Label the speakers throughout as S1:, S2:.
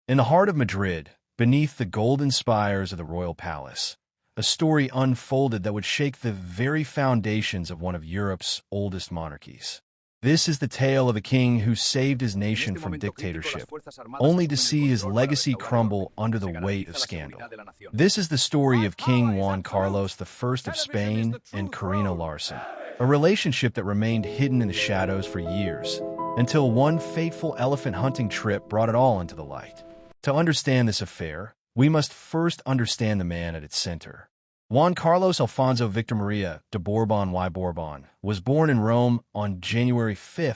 S1: In the heart of Madrid, beneath the golden spires of the royal palace, a story unfolded that would shake the very foundations of one of Europe's oldest monarchies. This is the tale of a king who saved his nation from dictatorship, only to see his legacy crumble under the weight of scandal. This is the story of King Juan Carlos I of Spain and Corinna Larsen, a relationship that remained hidden in the shadows for years, until one fateful elephant hunting trip brought it all into the light. To understand this affair, we must first understand the man at its center. Juan Carlos Alfonso Victor Maria de Bourbon y Bourbon was born in Rome on January 5,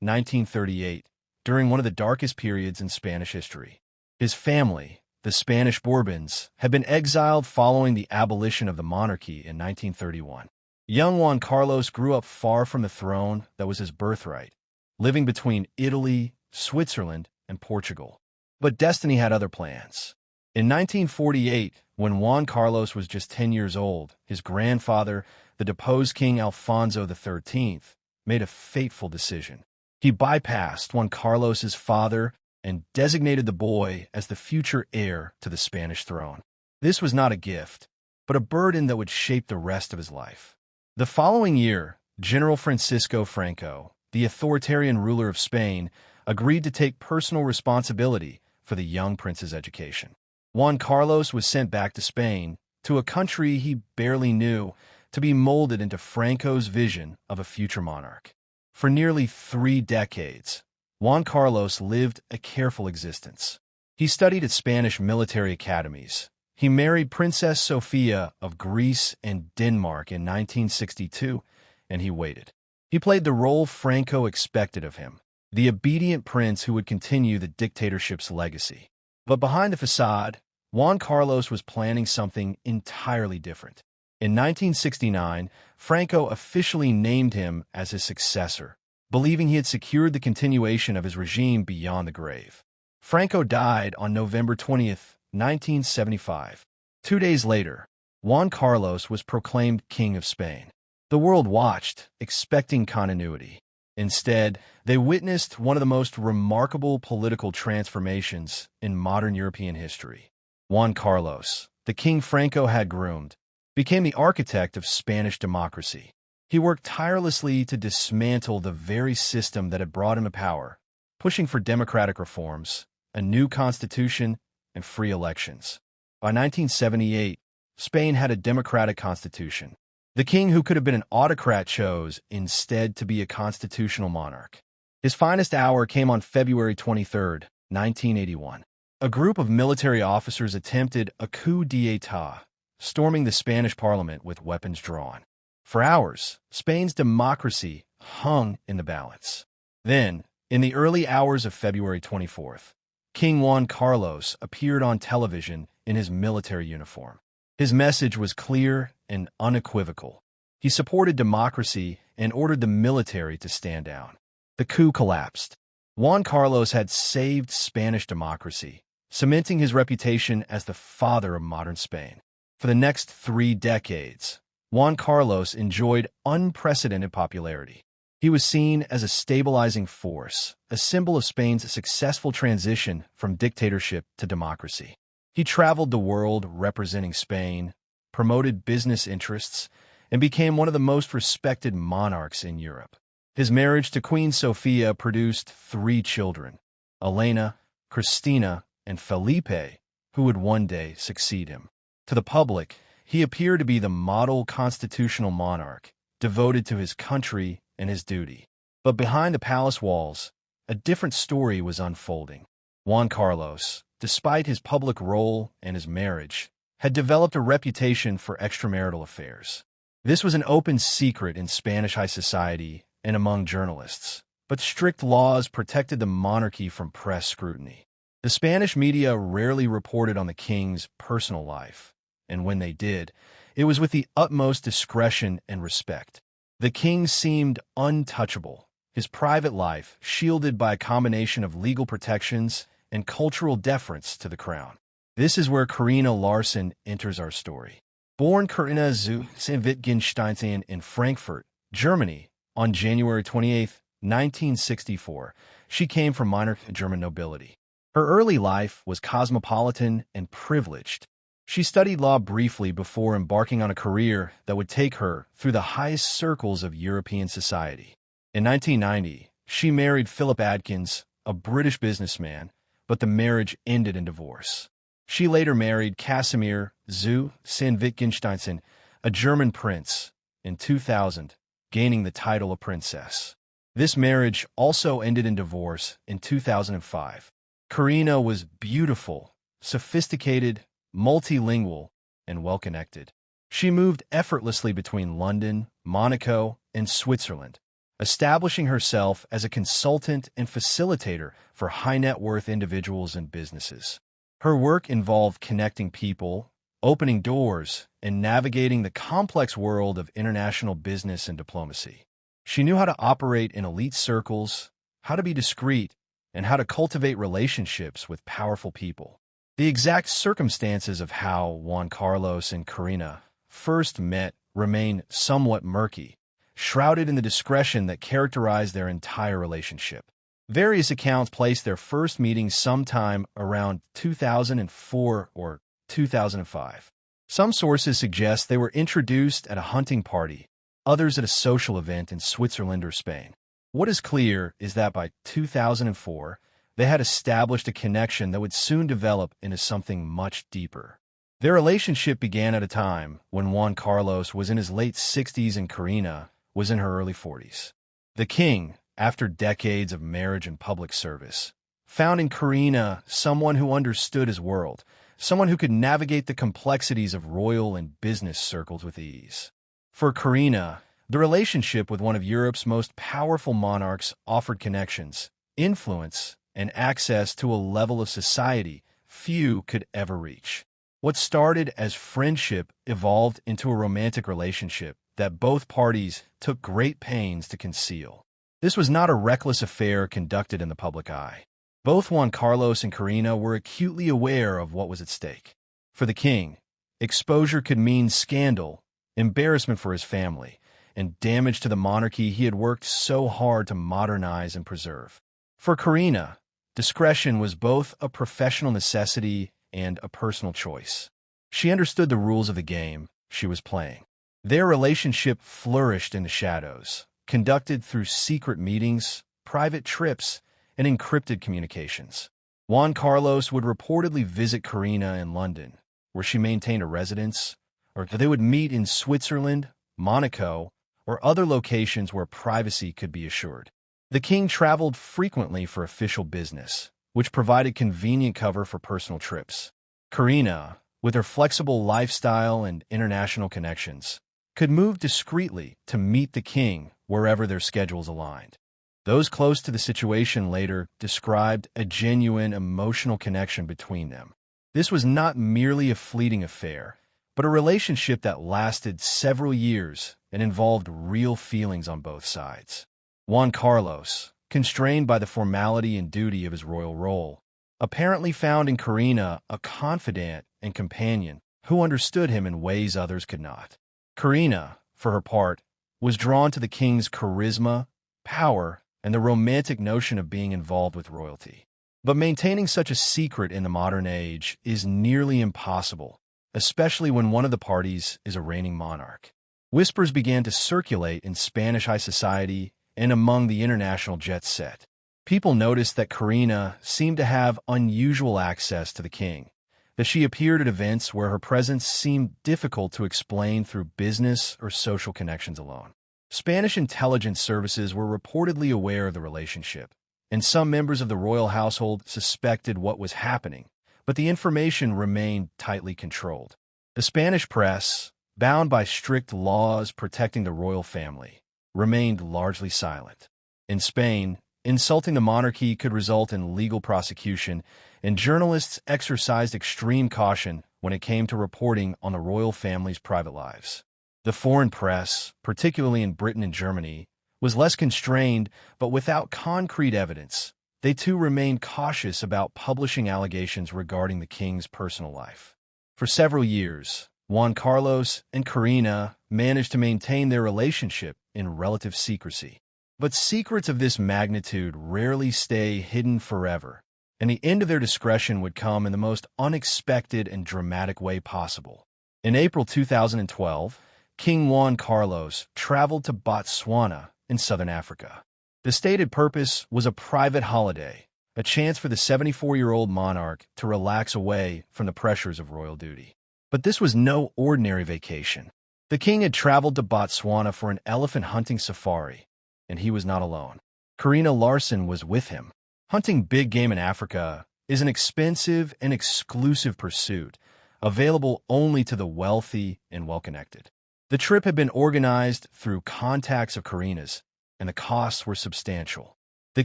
S1: 1938, during one of the darkest periods in Spanish history. His family, the Spanish Bourbons, had been exiled following the abolition of the monarchy in 1931. Young Juan Carlos grew up far from the throne that was his birthright, living between Italy, Switzerland, and Portugal. But destiny had other plans. In 1948, when Juan Carlos was just 10 years old, his grandfather, the deposed King Alfonso XIII, made a fateful decision. He bypassed Juan Carlos's father and designated the boy as the future heir to the Spanish throne. This was not a gift, but a burden that would shape the rest of his life. The following year, General Francisco Franco, the authoritarian ruler of Spain, agreed to take personal responsibility for the young prince's education. Juan Carlos was sent back to Spain, to a country he barely knew, to be molded into Franco's vision of a future monarch. For nearly 3 decades, Juan Carlos lived a careful existence. He studied at Spanish military academies. He married Princess Sofia of Greece and Denmark in 1962, and he waited. He played the role Franco expected of him, the obedient prince who would continue the dictatorship's legacy. But behind the facade, Juan Carlos was planning something entirely different. In 1969, Franco officially named him as his successor, believing he had secured the continuation of his regime beyond the grave. Franco died on November 20th, 1975. 2 days later, Juan Carlos was proclaimed King of Spain. The world watched, expecting continuity. Instead, they witnessed one of the most remarkable political transformations in modern European history. Juan Carlos, the king Franco had groomed, became the architect of Spanish democracy. He worked tirelessly to dismantle the very system that had brought him to power, pushing for democratic reforms, a new constitution, and free elections. By 1978, Spain had a democratic constitution. The king who could have been an autocrat chose instead to be a constitutional monarch. His finest hour came on February 23, 1981. A group of military officers attempted a coup d'état, storming the Spanish parliament with weapons drawn. For hours, Spain's democracy hung in the balance. Then, in the early hours of February 24th, King Juan Carlos appeared on television in his military uniform. His message was clear and unequivocal. He supported democracy and ordered the military to stand down. The coup collapsed. Juan Carlos had saved Spanish democracy, cementing his reputation as the father of modern Spain. For the next 3 decades, Juan Carlos enjoyed unprecedented popularity. He was seen as a stabilizing force, a symbol of Spain's successful transition from dictatorship to democracy. He traveled the world representing Spain, promoted business interests, and became one of the most respected monarchs in Europe. His marriage to Queen Sofia produced 3 children, Elena, Cristina, and Felipe, who would one day succeed him. To the public, he appeared to be the model constitutional monarch, devoted to his country and his duty. But behind the palace walls, a different story was unfolding. Juan Carlos, despite his public role and his marriage, had developed a reputation for extramarital affairs. This was an open secret in Spanish high society and among journalists, but strict laws protected the monarchy from press scrutiny. The Spanish media rarely reported on the king's personal life, and when they did, it was with the utmost discretion and respect. The king seemed untouchable, his private life shielded by a combination of legal protections and cultural deference to the crown. This is where Corinna Larsen enters our story. Born Corinna zu Wittgenstein in Frankfurt, Germany, on January 28, 1964, she came from minor German nobility. Her early life was cosmopolitan and privileged. She studied law briefly before embarking on a career that would take her through the highest circles of European society. In 1990, she married Philip Adkins, a British businessman, but the marriage ended in divorce. She later married Casimir zu Wittgenstein, a German prince, in 2000, gaining the title of princess. This marriage also ended in divorce in 2005. Corinna was beautiful, sophisticated, multilingual, and well-connected. She moved effortlessly between London, Monaco, and Switzerland, establishing herself as a consultant and facilitator for high-net-worth individuals and businesses. Her work involved connecting people, opening doors, and navigating the complex world of international business and diplomacy. She knew how to operate in elite circles, how to be discreet, and how to cultivate relationships with powerful people. The exact circumstances of how Juan Carlos and Corinna first met remain somewhat murky, shrouded in the discretion that characterized their entire relationship. Various accounts place their first meeting sometime around 2004 or 2005. Some sources suggest they were introduced at a hunting party, others at a social event in Switzerland or Spain. What is clear is that by 2004, they had established a connection that would soon develop into something much deeper. Their relationship began at a time when Juan Carlos was in his late 60s and Corinna was in her early 40s. The king, after decades of marriage and public service, found in Corinna someone who understood his world, someone who could navigate the complexities of royal and business circles with ease. For Corinna, the relationship with one of Europe's most powerful monarchs offered connections, influence, and access to a level of society few could ever reach. What started as friendship evolved into a romantic relationship that both parties took great pains to conceal. This was not a reckless affair conducted in the public eye. Both Juan Carlos and Corinna were acutely aware of what was at stake. For the king, exposure could mean scandal, embarrassment for his family, and damage to the monarchy he had worked so hard to modernize and preserve. For Corinna, discretion was both a professional necessity and a personal choice. She understood the rules of the game she was playing. Their relationship flourished in the shadows, conducted through secret meetings, private trips, and encrypted communications. Juan Carlos would reportedly visit Corinna in London, where she maintained a residence, or they would meet in Switzerland, Monaco, or other locations where privacy could be assured. The king traveled frequently for official business, which provided convenient cover for personal trips. Corinna, with her flexible lifestyle and international connections, could move discreetly to meet the king wherever their schedules aligned. Those close to the situation later described a genuine emotional connection between them. This was not merely a fleeting affair, but a relationship that lasted several years and involved real feelings on both sides. Juan Carlos, constrained by the formality and duty of his royal role, apparently found in Corinna a confidant and companion who understood him in ways others could not. Corinna, for her part, was drawn to the king's charisma, power, and the romantic notion of being involved with royalty. But maintaining such a secret in the modern age is nearly impossible, especially when one of the parties is a reigning monarch. Whispers began to circulate in Spanish high society and among the international jet set. People noticed that Corinna seemed to have unusual access to the king, that she appeared at events where her presence seemed difficult to explain through business or social connections alone. Spanish intelligence services were reportedly aware of the relationship, and some members of the royal household suspected what was happening, but the information remained tightly controlled. The Spanish press, bound by strict laws protecting the royal family, remained largely silent. In Spain, insulting the monarchy could result in legal prosecution, and journalists exercised extreme caution when it came to reporting on the royal family's private lives. The foreign press, particularly in Britain and Germany, was less constrained, but without concrete evidence. They too remained cautious about publishing allegations regarding the king's personal life. For several years, Juan Carlos and Corinna managed to maintain their relationship in relative secrecy. But secrets of this magnitude rarely stay hidden forever. and the end of their discretion would come in the most unexpected and dramatic way possible. In April 2012, King Juan Carlos traveled to Botswana in southern Africa. The stated purpose was a private holiday, a chance for the 74-year-old monarch to relax away from the pressures of royal duty. But this was no ordinary vacation. The king had traveled to Botswana for an elephant hunting safari, and he was not alone. Corinna Larsen was with him. Hunting big game in Africa is an expensive and exclusive pursuit, available only to the wealthy and well-connected. The trip had been organized through contacts of Corinna's, and the costs were substantial. The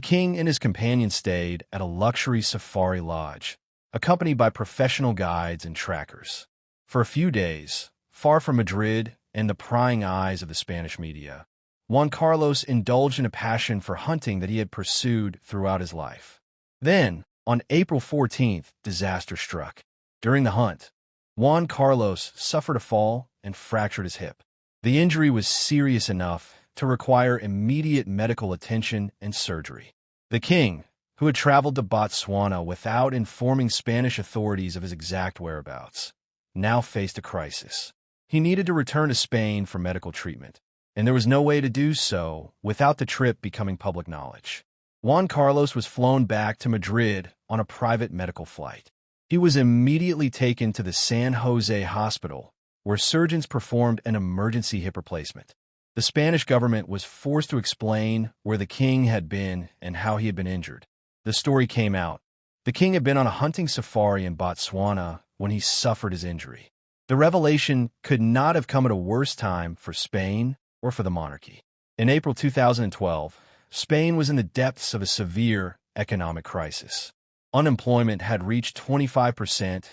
S1: king and his companion stayed at a luxury safari lodge, accompanied by professional guides and trackers. For a few days, far from Madrid and the prying eyes of the Spanish media, Juan Carlos indulged in a passion for hunting that he had pursued throughout his life. Then, on April 14th, disaster struck. During the hunt, Juan Carlos suffered a fall and fractured his hip. The injury was serious enough to require immediate medical attention and surgery. The king, who had traveled to Botswana without informing Spanish authorities of his exact whereabouts, now faced a crisis. He needed to return to Spain for medical treatment, and there was no way to do so without the trip becoming public knowledge. Juan Carlos was flown back to Madrid on a private medical flight. He was immediately taken to the San Jose hospital, where surgeons performed an emergency hip replacement. The Spanish government was forced to explain where the king had been and how he had been injured. The story came out. The king had been on a hunting safari in Botswana when he suffered his injury. The revelation could not have come at a worse time for Spain or for the monarchy. In April 2012, Spain was in the depths of a severe economic crisis. Unemployment had reached 25%,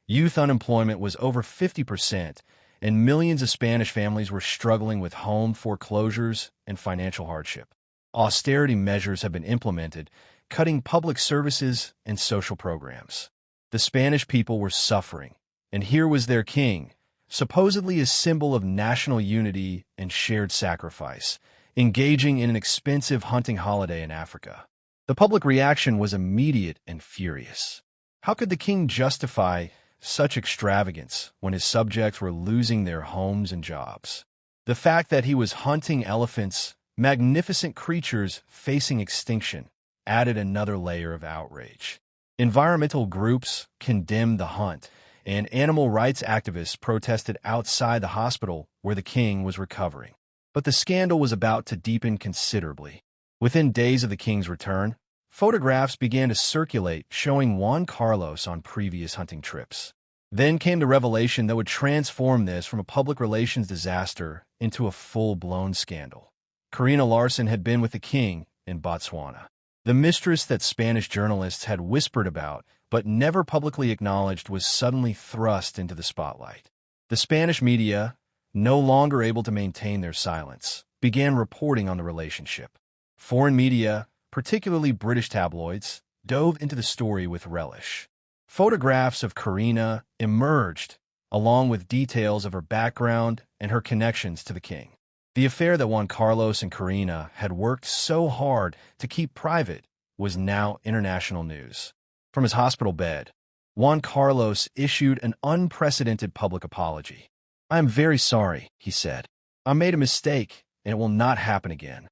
S1: youth unemployment was over 50%, and millions of Spanish families were struggling with home foreclosures and financial hardship. Austerity measures have been implemented, cutting public services and social programs. The Spanish people were suffering, and here was their king, supposedly a symbol of national unity and shared sacrifice, engaging in an expensive hunting holiday in Africa. The public reaction was immediate and furious. How could the king justify such extravagance when his subjects were losing their homes and jobs? The fact that he was hunting elephants, magnificent creatures facing extinction, added another layer of outrage. Environmental groups condemned the hunt, and animal rights activists protested outside the hospital where the king was recovering. But the scandal was about to deepen considerably. Within days of the king's return, photographs began to circulate showing Juan Carlos on previous hunting trips. Then came the revelation that would transform this from a public relations disaster into a full-blown scandal. Corinna Larsen had been with the king in Botswana. The mistress that Spanish journalists had whispered about but never publicly acknowledged was suddenly thrust into the spotlight. The Spanish media, no longer able to maintain their silence, began reporting on the relationship. Foreign media, particularly British tabloids, dove into the story with relish. Photographs of Corinna emerged, along with details of her background and her connections to the king. The affair that Juan Carlos and Corinna had worked so hard to keep private was now international news. From his hospital bed, Juan Carlos issued an unprecedented public apology. "I am very sorry," he said. "I made a mistake, and it will not happen again."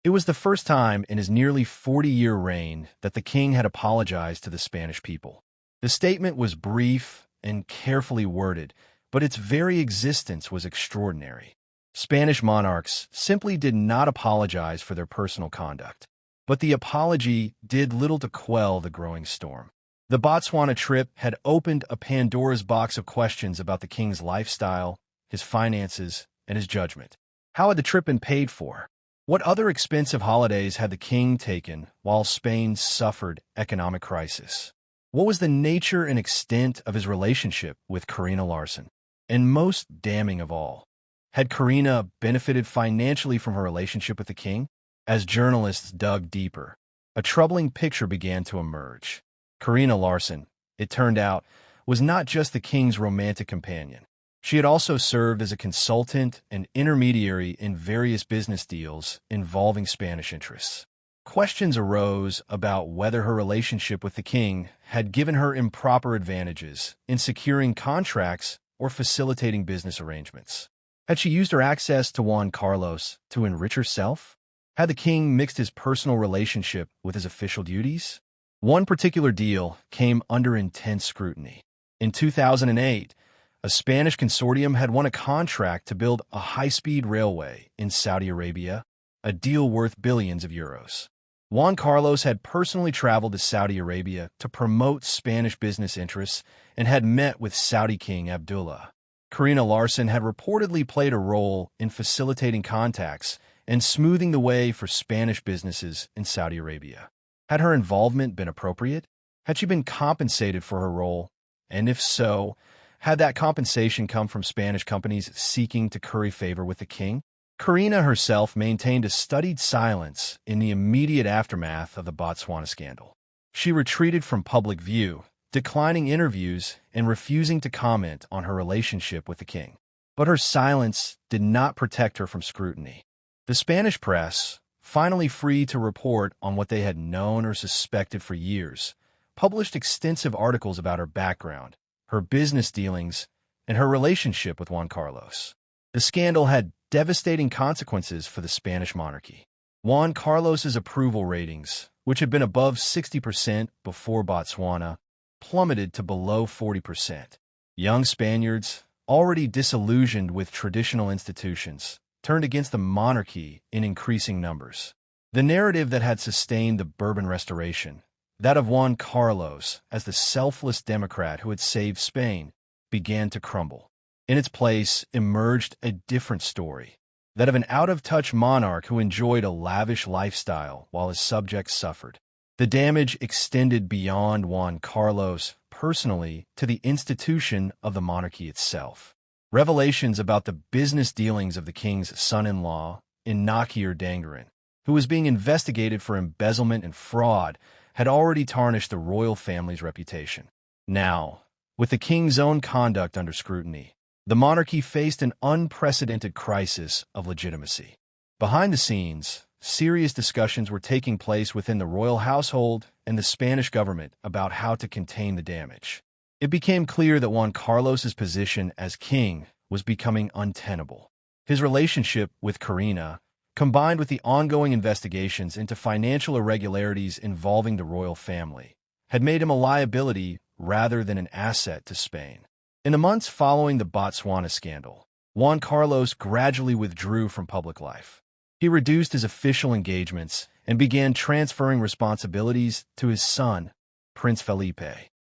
S1: It was the first time in his nearly 40-year reign that the king had apologized to the Spanish people. The statement was brief and carefully worded, but its very existence was extraordinary. Spanish monarchs simply did not apologize for their personal conduct. But the apology did little to quell the growing storm. The Botswana trip had opened a Pandora's box of questions about the king's lifestyle, his finances, and his judgment. How had the trip been paid for? What other expensive holidays had the king taken while Spain suffered economic crisis? What was the nature and extent of his relationship with Corinna Larsen? And most damning of all, had Corinna benefited financially from her relationship with the king? As journalists dug deeper, a troubling picture began to emerge. Corinna Larsen, it turned out, was not just the king's romantic companion. She had also served as a consultant and intermediary in various business deals involving Spanish interests. Questions arose about whether her relationship with the king had given her improper advantages in securing contracts or facilitating business arrangements. Had she used her access to Juan Carlos to enrich herself? Had the king mixed his personal relationship with his official duties? One particular deal came under intense scrutiny. In 2008, a Spanish consortium had won a contract to build a high-speed railway in Saudi Arabia, a deal worth billions of euros. Juan Carlos had personally traveled to Saudi Arabia to promote Spanish business interests and had met with Saudi King Abdullah. Corinna Larsen had reportedly played a role in facilitating contacts and smoothing the way for Spanish businesses in Saudi Arabia. Had her involvement been appropriate? Had she been compensated for her role? And if so, had that compensation come from Spanish companies seeking to curry favor with the king? Corinna herself maintained a studied silence in the immediate aftermath of the Botswana scandal. She retreated from public view, declining interviews and refusing to comment on her relationship with the king. But her silence did not protect her from scrutiny. The Spanish press, finally free to report on what they had known or suspected for years, published extensive articles about her background, her business dealings, and her relationship with Juan Carlos. The scandal had devastating consequences for the Spanish monarchy. Juan Carlos's approval ratings, which had been above 60% before Botswana, plummeted to below 40%. Young Spaniards, already disillusioned with traditional institutions, turned against the monarchy in increasing numbers. The narrative that had sustained the Bourbon Restoration, that of Juan Carlos as the selfless democrat who had saved Spain, began to crumble. In its place emerged a different story, that of an out-of-touch monarch who enjoyed a lavish lifestyle while his subjects suffered. The damage extended beyond Juan Carlos personally to the institution of the monarchy itself. Revelations about the business dealings of the king's son-in-law, Inakir Dangaran, who was being investigated for embezzlement and fraud, had already tarnished the royal family's reputation. Now, with the king's own conduct under scrutiny, the monarchy faced an unprecedented crisis of legitimacy. Behind the scenes, serious discussions were taking place within the royal household and the Spanish government about how to contain the damage. It became clear that Juan Carlos's position as king was becoming untenable. His relationship with Corinna, combined with the ongoing investigations into financial irregularities involving the royal family, had made him a liability rather than an asset to Spain. In the months following the Botswana scandal, Juan Carlos gradually withdrew from public life. He reduced his official engagements and began transferring responsibilities to his son, Prince Felipe.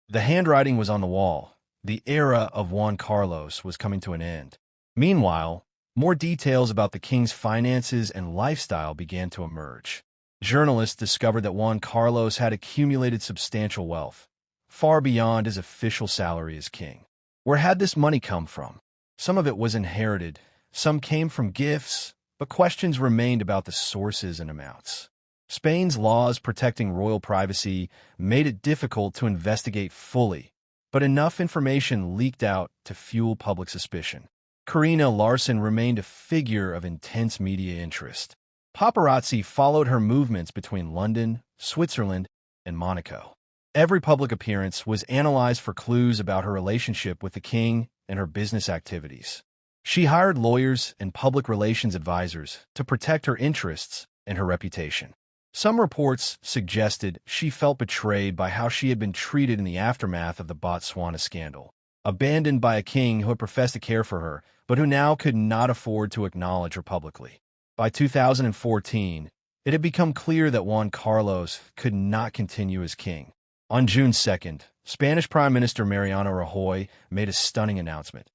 S1: The handwriting was on the wall. The era of Juan Carlos was coming to an end. Meanwhile, more details about the king's finances and lifestyle began to emerge. Journalists discovered that Juan Carlos had accumulated substantial wealth, far beyond his official salary as king. Where had this money come from? Some of it was inherited, some came from gifts, but questions remained about the sources and amounts. Spain's laws protecting royal privacy made it difficult to investigate fully, but enough information leaked out to fuel public suspicion. Corinna Larsen remained a figure of intense media interest. Paparazzi followed her movements between London, Switzerland, and Monaco. Every public appearance was analyzed for clues about her relationship with the king and her business activities. She hired lawyers and public relations advisors to protect her interests and her reputation. Some reports suggested she felt betrayed by how she had been treated in the aftermath of the Botswana scandal, abandoned by a king who had professed to care for her, but who now could not afford to acknowledge her publicly. By 2014, it had become clear that Juan Carlos could not continue as king. On June 2nd, Spanish Prime Minister Mariano Rajoy made a stunning announcement.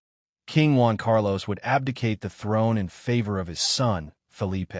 S1: King Juan Carlos would abdicate the throne in favor of his son, Felipe.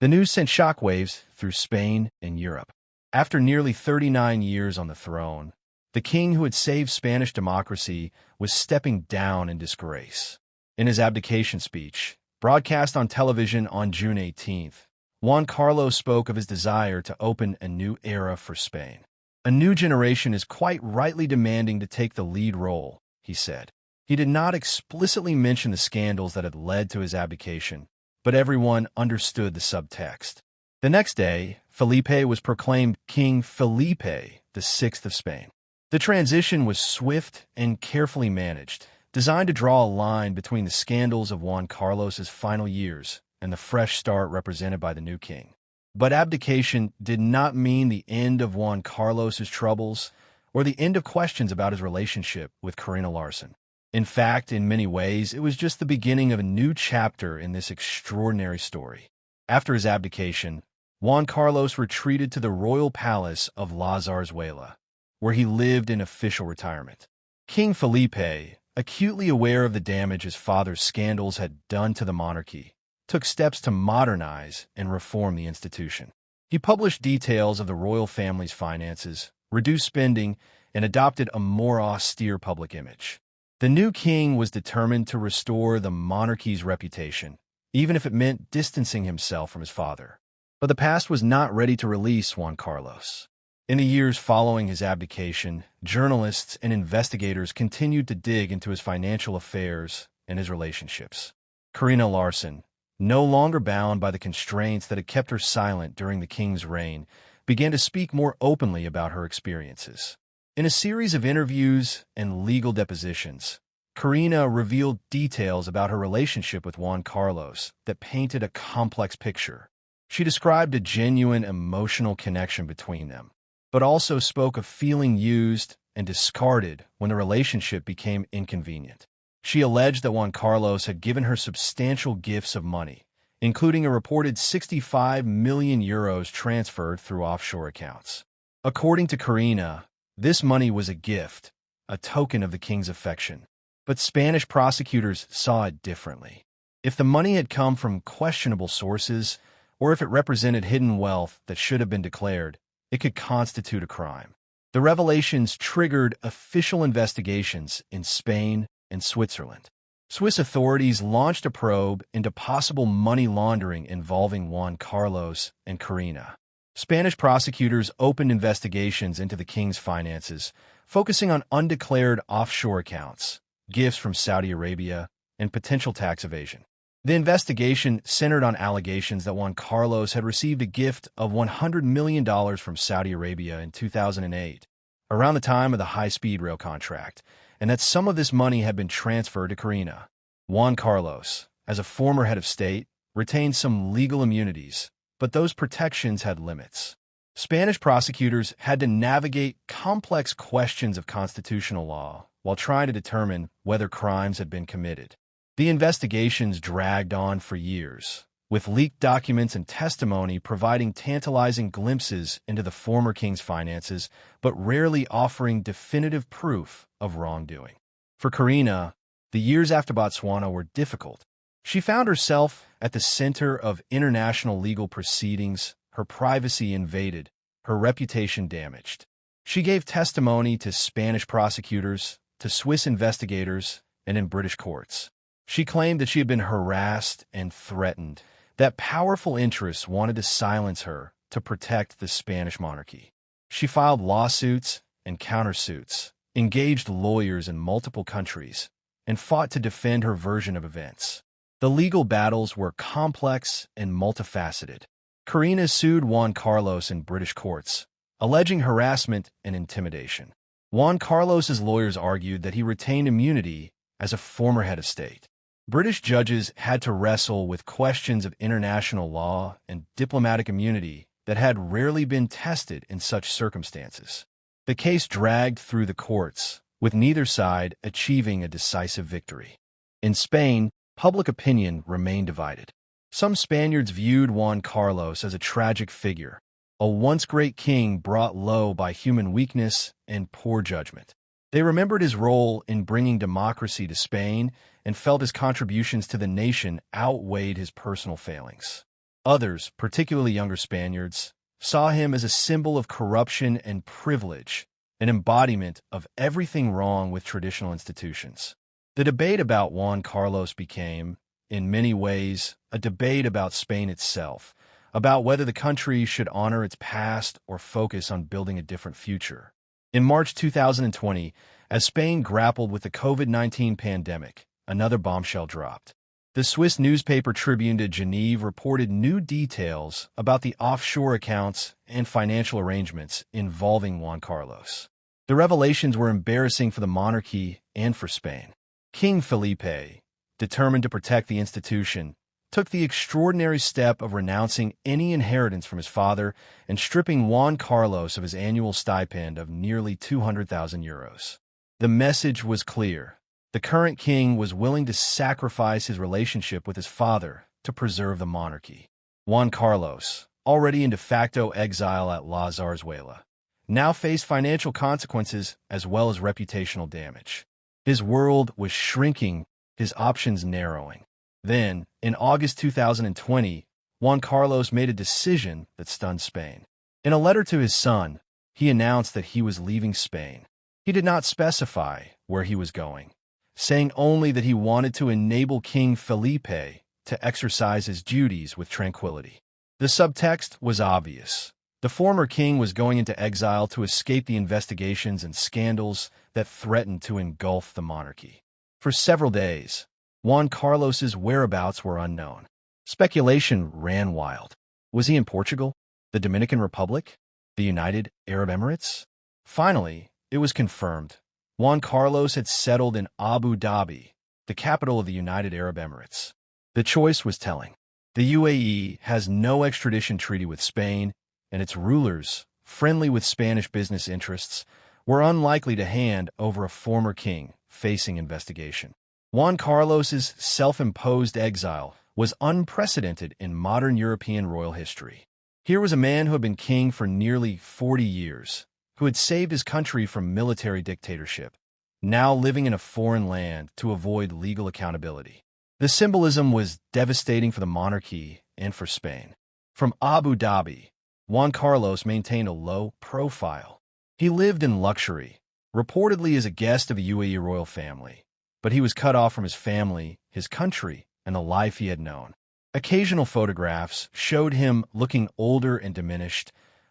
S1: The news sent shockwaves through Spain and Europe. After nearly 39 years on the throne, the king who had saved Spanish democracy was stepping down in disgrace. In his abdication speech, broadcast on television on June 18th, Juan Carlos spoke of his desire to open a new era for Spain. A new generation is quite rightly demanding to take the lead role, he said. He did not explicitly mention the scandals that had led to his abdication, but everyone understood the subtext. The next day, Felipe was proclaimed King Felipe VI of Spain. The transition was swift and carefully managed, designed to draw a line between the scandals of Juan Carlos's final years and the fresh start represented by the new king. But abdication did not mean the end of Juan Carlos's troubles or the end of questions about his relationship with Corinna Larsen. In fact, in many ways, it was just the beginning of a new chapter in this extraordinary story. After his abdication, Juan Carlos retreated to the royal palace of La Zarzuela, where he lived in official retirement. King Felipe, acutely aware of the damage his father's scandals had done to the monarchy, took steps to modernize and reform the institution. He published details of the royal family's finances, reduced spending, and adopted a more austere public image. The new king was determined to restore the monarchy's reputation, even if it meant distancing himself from his father. But the past was not ready to release Juan Carlos. In the years following his abdication, journalists and investigators continued to dig into his financial affairs and his relationships. Corinna Larsen, no longer bound by the constraints that had kept her silent during the king's reign, began to speak more openly about her experiences. In a series of interviews and legal depositions, Corinna revealed details about her relationship with Juan Carlos that painted a complex picture. She described a genuine emotional connection between them, but also spoke of feeling used and discarded when the relationship became inconvenient. She alleged that Juan Carlos had given her substantial gifts of money, including a reported 65 million euros transferred through offshore accounts. According to Corinna, this money was a gift, a token of the king's affection. But Spanish prosecutors saw it differently. If the money had come from questionable sources, or if it represented hidden wealth that should have been declared, it could constitute a crime. The revelations triggered official investigations in Spain and Switzerland. Swiss authorities launched a probe into possible money laundering involving Juan Carlos and Corinna. Spanish prosecutors opened investigations into the king's finances, focusing on undeclared offshore accounts, gifts from Saudi Arabia, and potential tax evasion. The investigation centered on allegations that Juan Carlos had received a gift of $100 million from Saudi Arabia in 2008, around the time of the high-speed rail contract, and that some of this money had been transferred to Corinna. Juan Carlos, as a former head of state, retained some legal immunities, but those protections had limits. Spanish prosecutors had to navigate complex questions of constitutional law while trying to determine whether crimes had been committed. The investigations dragged on for years, with leaked documents and testimony providing tantalizing glimpses into the former king's finances, but rarely offering definitive proof of wrongdoing. For Corinna, the years after Botswana were difficult. She found herself at the center of international legal proceedings, her privacy invaded, her reputation damaged. She gave testimony to Spanish prosecutors, to Swiss investigators, and in British courts. She claimed that she had been harassed and threatened, that powerful interests wanted to silence her to protect the Spanish monarchy. She filed lawsuits and countersuits, engaged lawyers in multiple countries, and fought to defend her version of events. The legal battles were complex and multifaceted. Corinna sued Juan Carlos in British courts, alleging harassment and intimidation. Juan Carlos's lawyers argued that he retained immunity as a former head of state. British judges had to wrestle with questions of international law and diplomatic immunity that had rarely been tested in such circumstances. The case dragged through the courts, with neither side achieving a decisive victory. In Spain, public opinion remained divided. Some Spaniards viewed Juan Carlos as a tragic figure, a once great king brought low by human weakness and poor judgment. They remembered his role in bringing democracy to Spain and felt his contributions to the nation outweighed his personal failings. Others, particularly younger Spaniards, saw him as a symbol of corruption and privilege, an embodiment of everything wrong with traditional institutions. The debate about Juan Carlos became, in many ways, a debate about Spain itself, about whether the country should honor its past or focus on building a different future. In March 2020, as Spain grappled with the COVID-19 pandemic, another bombshell dropped. The Swiss newspaper Tribune de Genève reported new details about the offshore accounts and financial arrangements involving Juan Carlos. The revelations were embarrassing for the monarchy and for Spain. King Felipe, determined to protect the institution, took the extraordinary step of renouncing any inheritance from his father and stripping Juan Carlos of his annual stipend of nearly 200,000 euros. The message was clear. The current king was willing to sacrifice his relationship with his father to preserve the monarchy. Juan Carlos, already in de facto exile at La Zarzuela, now faced financial consequences as well as reputational damage. His world was shrinking, his options narrowing. Then, in August 2020, Juan Carlos made a decision that stunned Spain. In a letter to his son, he announced that he was leaving Spain. He did not specify where he was going, saying only that he wanted to enable King Felipe to exercise his duties with tranquility. The subtext was obvious. The former king was going into exile to escape the investigations and scandals that threatened to engulf the monarchy. For several days, Juan Carlos's whereabouts were unknown. Speculation ran wild. Was he in Portugal, the Dominican Republic, the United Arab Emirates? Finally, it was confirmed. Juan Carlos had settled in Abu Dhabi, the capital of the United Arab Emirates. The choice was telling. The UAE has no extradition treaty with Spain, and its rulers, friendly with Spanish business interests, were unlikely to hand over a former king facing investigation. Juan Carlos's self-imposed exile was unprecedented in modern European royal history. Here was a man who had been king for nearly 40 years, who had saved his country from military dictatorship, now living in a foreign land to avoid legal accountability. The symbolism was devastating for the monarchy and for Spain. From Abu Dhabi, Juan Carlos maintained a low profile. He lived in luxury, reportedly as a guest of the UAE royal family, but he was cut off from his family, his country, and the life he had known. Occasional photographs showed him looking older and diminished,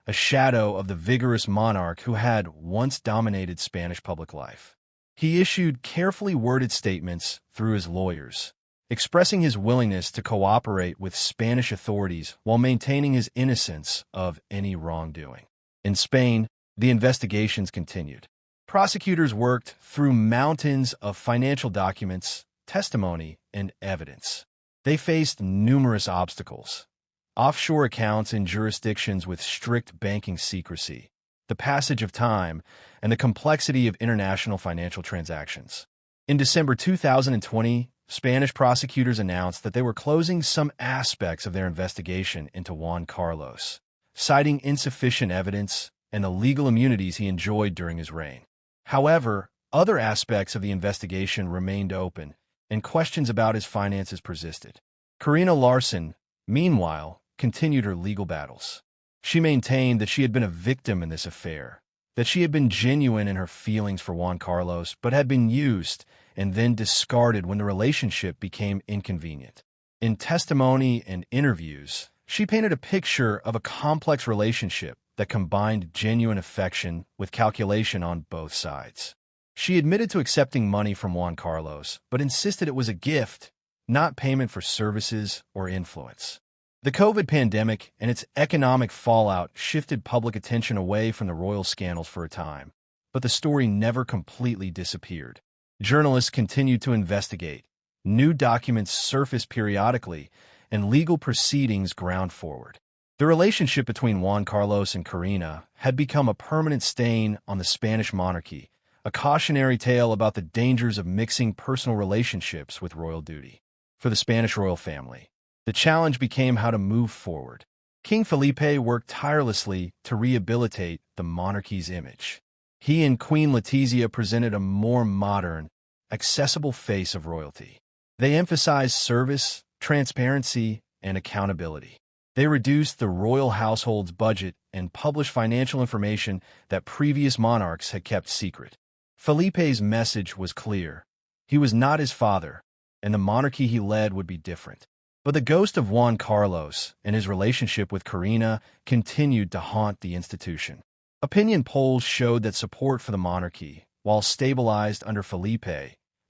S1: a shadow of the vigorous monarch who had once dominated Spanish public life. He issued carefully worded statements through his lawyers, expressing his willingness to cooperate with Spanish authorities while maintaining his innocence of any wrongdoing. In Spain, the investigations continued. Prosecutors worked through mountains of financial documents, testimony, and evidence. They faced numerous obstacles: offshore accounts in jurisdictions with strict banking secrecy, the passage of time, and the complexity of international financial transactions. In December 2020, Spanish prosecutors announced that they were closing some aspects of their investigation into Juan Carlos, citing insufficient evidence and the legal immunities he enjoyed during his reign. However, other aspects of the investigation remained open, and questions about his finances persisted. Corinna Larsen, meanwhile, continued her legal battles. She maintained that she had been a victim in this affair, that she had been genuine in her feelings for Juan Carlos, but had been used and then discarded when the relationship became inconvenient. In testimony and interviews, she painted a picture of a complex relationship that combined genuine affection with calculation on both sides. She admitted to accepting money from Juan Carlos, but insisted it was a gift, not payment for services or influence. The COVID pandemic and its economic fallout shifted public attention away from the royal scandals for a time, but the story never completely disappeared. Journalists continued to investigate, new documents surfaced periodically, and legal proceedings ground forward. The relationship between Juan Carlos and Corinna had become a permanent stain on the Spanish monarchy, a cautionary tale about the dangers of mixing personal relationships with royal duty. For the Spanish royal family, the challenge became how to move forward. King Felipe worked tirelessly to rehabilitate the monarchy's image. He and Queen Letizia presented a more modern, accessible face of royalty. They emphasized service, transparency, and accountability. They reduced the royal household's budget and published financial information that previous monarchs had kept secret. Felipe's message was clear. He was not his father, and the monarchy he led would be different. But the ghost of Juan Carlos and his relationship with Corinna continued to haunt the institution. Opinion polls showed that support for the monarchy, while stabilized under Felipe,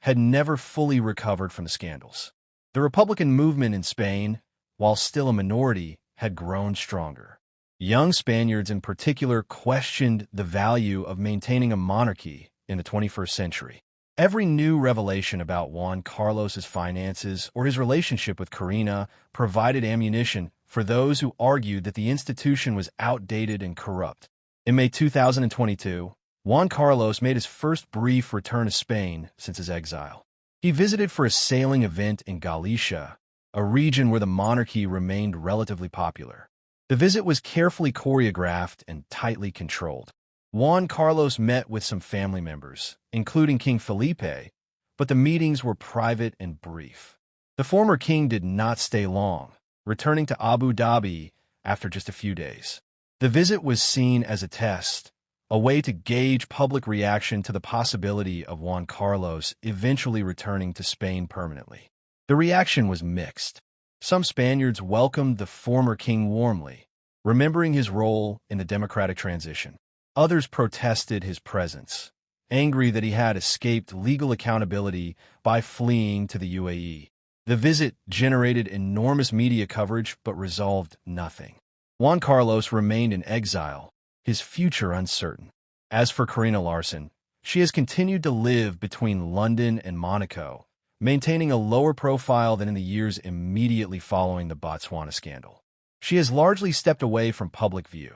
S1: had never fully recovered from the scandals. The Republican movement in Spain, while still a minority, had grown stronger. Young Spaniards in particular questioned the value of maintaining a monarchy in the 21st century. Every new revelation about Juan Carlos's finances or his relationship with Corinna provided ammunition for those who argued that the institution was outdated and corrupt. In May 2022, Juan Carlos made his first brief return to Spain since his exile. He visited for a sailing event in Galicia, a region where the monarchy remained relatively popular. The visit was carefully choreographed and tightly controlled. Juan Carlos met with some family members, including King Felipe, but the meetings were private and brief. The former king did not stay long, returning to Abu Dhabi after just a few days. The visit was seen as a test, a way to gauge public reaction to the possibility of Juan Carlos eventually returning to Spain permanently. The reaction was mixed. Some Spaniards welcomed the former king warmly, remembering his role in the democratic transition. Others protested his presence, angry that he had escaped legal accountability by fleeing to the UAE. The visit generated enormous media coverage but resolved nothing. Juan Carlos remained in exile, his future uncertain. As for Corinna Larsen, she has continued to live between London and Monaco, maintaining a lower profile than in the years immediately following the Botswana scandal. She has largely stepped away from public view,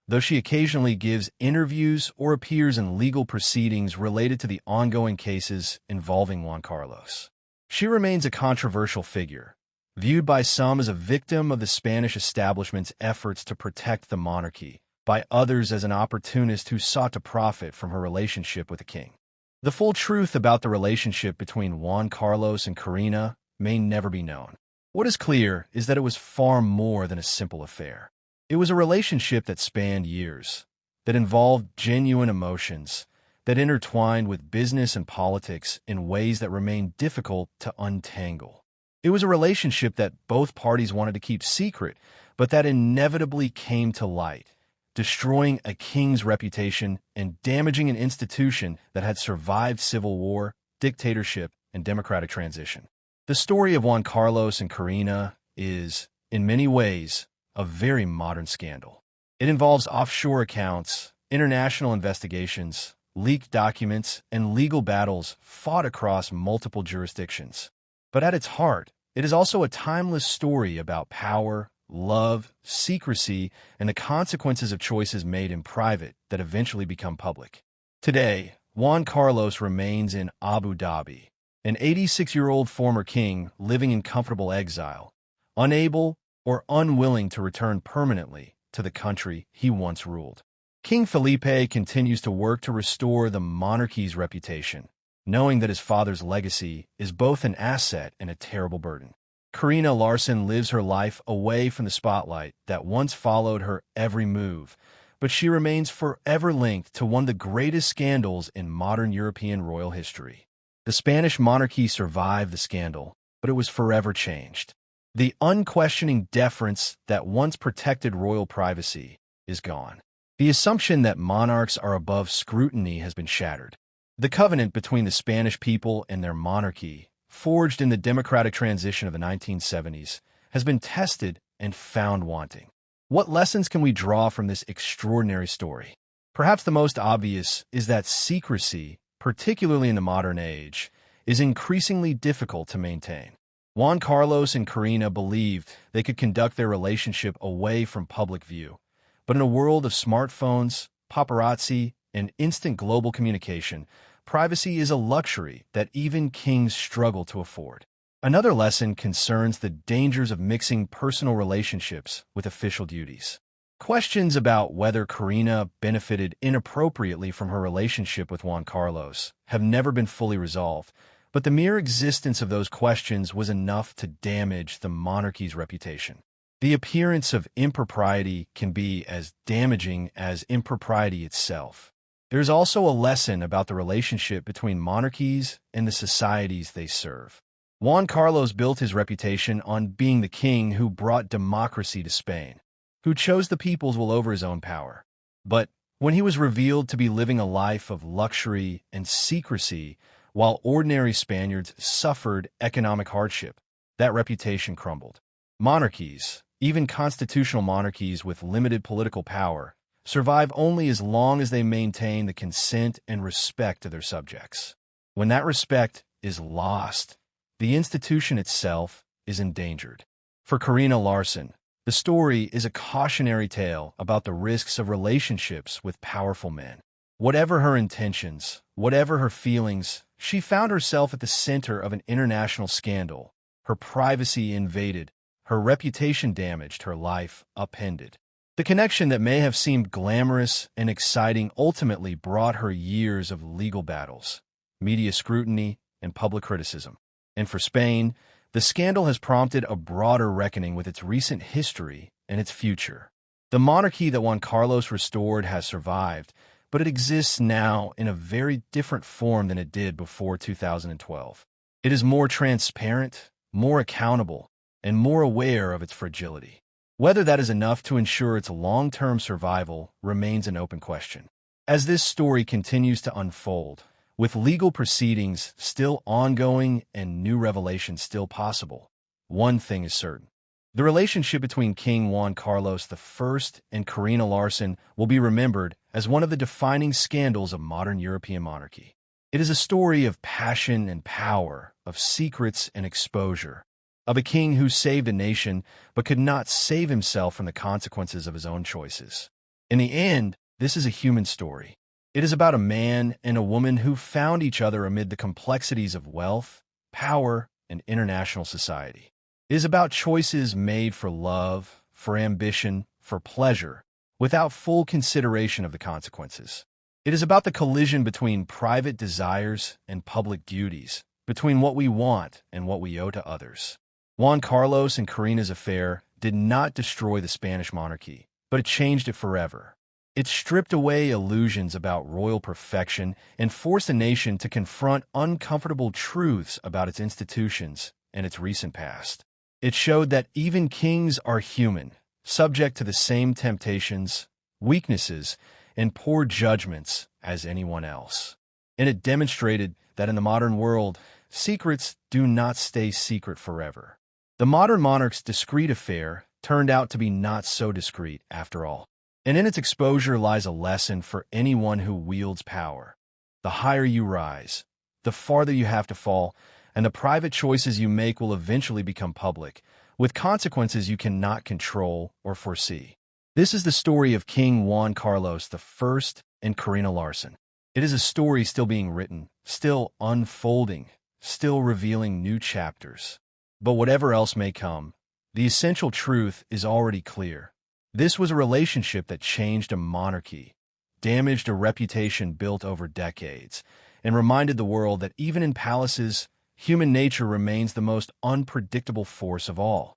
S1: though she occasionally gives interviews or appears in legal proceedings related to the ongoing cases involving Juan Carlos. She remains a controversial figure, viewed by some as a victim of the Spanish establishment's efforts to protect the monarchy, by others as an opportunist who sought to profit from her relationship with the king. The full truth about the relationship between Juan Carlos and Corinna may never be known. What is clear is that it was far more than a simple affair. It was a relationship that spanned years, that involved genuine emotions, that intertwined with business and politics in ways that remained difficult to untangle. It was a relationship that both parties wanted to keep secret, but that inevitably came to light, destroying a king's reputation and damaging an institution that had survived civil war, dictatorship, and democratic transition. The story of Juan Carlos and Corinna is, in many ways, a very modern scandal. It involves offshore accounts, international investigations, leaked documents, and legal battles fought across multiple jurisdictions. But at its heart, it is also a timeless story about power, love, secrecy, and the consequences of choices made in private that eventually become public. Today, Juan Carlos remains in Abu Dhabi, an 86-year-old former king living in comfortable exile, unable or unwilling to return permanently to the country he once ruled. King Felipe continues to work to restore the monarchy's reputation, knowing that his father's legacy is both an asset and a terrible burden. Corinna Larsen lives her life away from the spotlight that once followed her every move, but she remains forever linked to one of the greatest scandals in modern European royal history. The Spanish monarchy survived the scandal, but it was forever changed. The unquestioning deference that once protected royal privacy is gone. The assumption that monarchs are above scrutiny has been shattered. The covenant between the Spanish people and their monarchy, forged in the democratic transition of the 1970s, has been tested and found wanting. What lessons can we draw from this extraordinary story? Perhaps the most obvious is that secrecy, particularly in the modern age, is increasingly difficult to maintain. Juan Carlos and Corinna believed they could conduct their relationship away from public view, but in a world of smartphones, paparazzi, and instant global communication, privacy is a luxury that even kings struggle to afford. Another lesson concerns the dangers of mixing personal relationships with official duties. Questions about whether Corinna benefited inappropriately from her relationship with Juan Carlos have never been fully resolved, but the mere existence of those questions was enough to damage the monarchy's reputation. The appearance of impropriety can be as damaging as impropriety itself. There's also a lesson about the relationship between monarchies and the societies they serve. Juan Carlos built his reputation on being the king who brought democracy to Spain, who chose the people's will over his own power. But when he was revealed to be living a life of luxury and secrecy while ordinary Spaniards suffered economic hardship, that reputation crumbled. Monarchies, even constitutional monarchies with limited political power, survive only as long as they maintain the consent and respect of their subjects. When that respect is lost, the institution itself is endangered. For Corinna Larsen, the story is a cautionary tale about the risks of relationships with powerful men. Whatever her intentions, whatever her feelings, she found herself at the center of an international scandal. Her privacy invaded, her reputation damaged, her life upended. The connection that may have seemed glamorous and exciting ultimately brought her years of legal battles, media scrutiny, and public criticism. And for Spain, the scandal has prompted a broader reckoning with its recent history and its future. The monarchy that Juan Carlos restored has survived, but it exists now in a very different form than it did before 2012. It is more transparent, more accountable, and more aware of its fragility. Whether that is enough to ensure its long-term survival remains an open question. As this story continues to unfold, with legal proceedings still ongoing and new revelations still possible, one thing is certain. The relationship between King Juan Carlos I and Corinna Larsen will be remembered as one of the defining scandals of modern European monarchy. It is a story of passion and power, of secrets and exposure, of a king who saved a nation but could not save himself from the consequences of his own choices. In the end, this is a human story. It is about a man and a woman who found each other amid the complexities of wealth, power, and international society. It is about choices made for love, for ambition, for pleasure, without full consideration of the consequences. It is about the collision between private desires and public duties, between what we want and what we owe to others. Juan Carlos and Corinna's affair did not destroy the Spanish monarchy, but it changed it forever. It stripped away illusions about royal perfection and forced a nation to confront uncomfortable truths about its institutions and its recent past. It showed that even kings are human, subject to the same temptations, weaknesses, and poor judgments as anyone else. And it demonstrated that in the modern world, secrets do not stay secret forever. The modern monarch's Discreet affair turned out to be not so discreet after all. And in its exposure lies a lesson for anyone who wields power. The higher you rise, the farther you have to fall, and the private choices you make will eventually become public, with consequences you cannot control or foresee. This is the story of King Juan Carlos I and Corinna Larsen. It is a story still being written, still unfolding, still revealing new chapters. But whatever else may come, the essential truth is already clear. This was a relationship that changed a monarchy, damaged a reputation built over decades, and reminded the world that even in palaces, human nature remains the most unpredictable force of all.